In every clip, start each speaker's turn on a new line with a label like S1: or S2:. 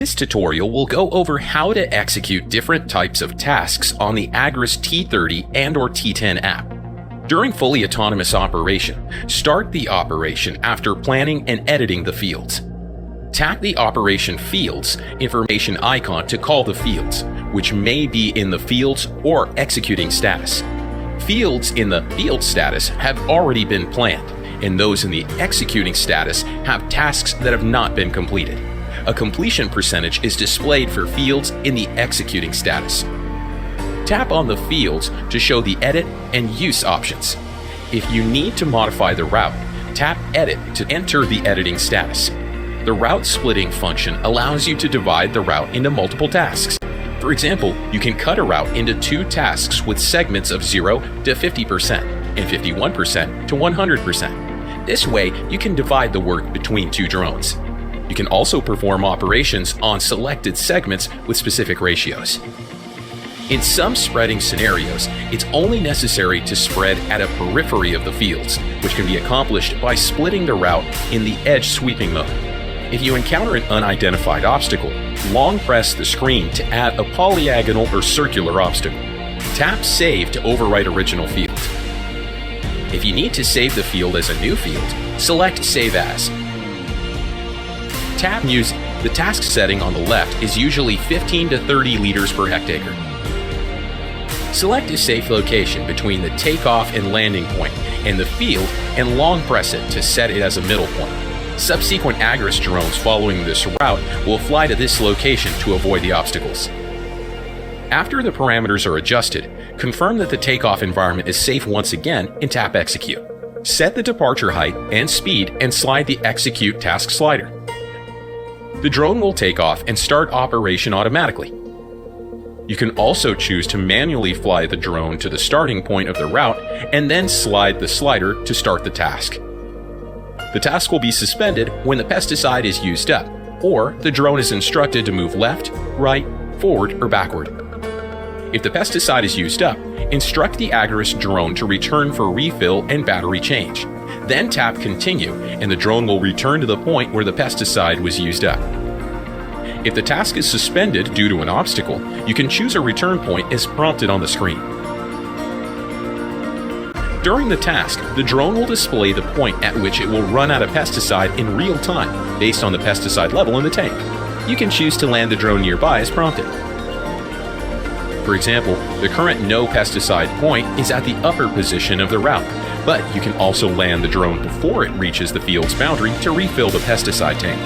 S1: This tutorial will go over how to execute different types of tasks on the Agras T30 and/or T10 app. During fully autonomous operation, start the operation after planning and editing the fields. Tap the Operation Fields information icon to call the fields, which may be in the Fields or Executing status. Fields in the Field status have already been planned, and those in the Executing status have tasks that have not been completed. A completion percentage is displayed for fields in the Executing status. Tap on the fields to show the Edit and Use options. If you need to modify the route, tap Edit to enter the editing status. The route splitting function allows you to divide the route into multiple tasks. For example, you can cut a route into 2 tasks with segments of 0 to 50% and 51% to 100%. This way, you can divide the work between 2 drones. You can also perform operations on selected segments with specific ratios. In some spreading scenarios, it's only necessary to spread at a periphery of the fields, which can be accomplished by splitting the route in the edge sweeping mode. If you encounter an unidentified obstacle, long press the screen to add a polyagonal or circular obstacle. Tap Save to overwrite original field. If you need to save the field as a new field, select Save As. Tap Music. The task setting on the left is usually 15 to 30 liters per hectare. Select a safe location between the takeoff and landing point and the field and long press it to set it as a middle point. Subsequent Agras drones following this route will fly to this location to avoid the obstacles. After the parameters are adjusted, confirm that the takeoff environment is safe once again and tap Execute. Set the departure height and speed and slide the Execute task slider. The drone will take off and start operation automatically. You can also choose to manually fly the drone to the starting point of the route and then slide the slider to start the task. The task will be suspended when the pesticide is used up, or the drone is instructed to move left, right, forward, or backward. If the pesticide is used up, instruct the Agras drone to return for refill and battery change. Then tap Continue, and the drone will return to the point where the pesticide was used up. If the task is suspended due to an obstacle, you can choose a return point as prompted on the screen. During the task, the drone will display the point at which it will run out of pesticide in real time based on the pesticide level in the tank. You can choose to land the drone nearby as prompted. For example, the current no pesticide point is at the upper position of the route, but you can also land the drone before it reaches the field's boundary to refill the pesticide tank.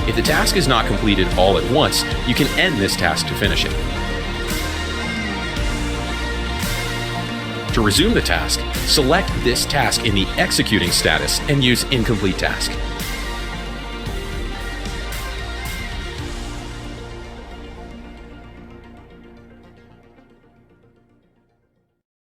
S1: If the task is not completed all at once, you can end this task to finish it. To resume the task, select this task in the Executing status and use Incomplete Task.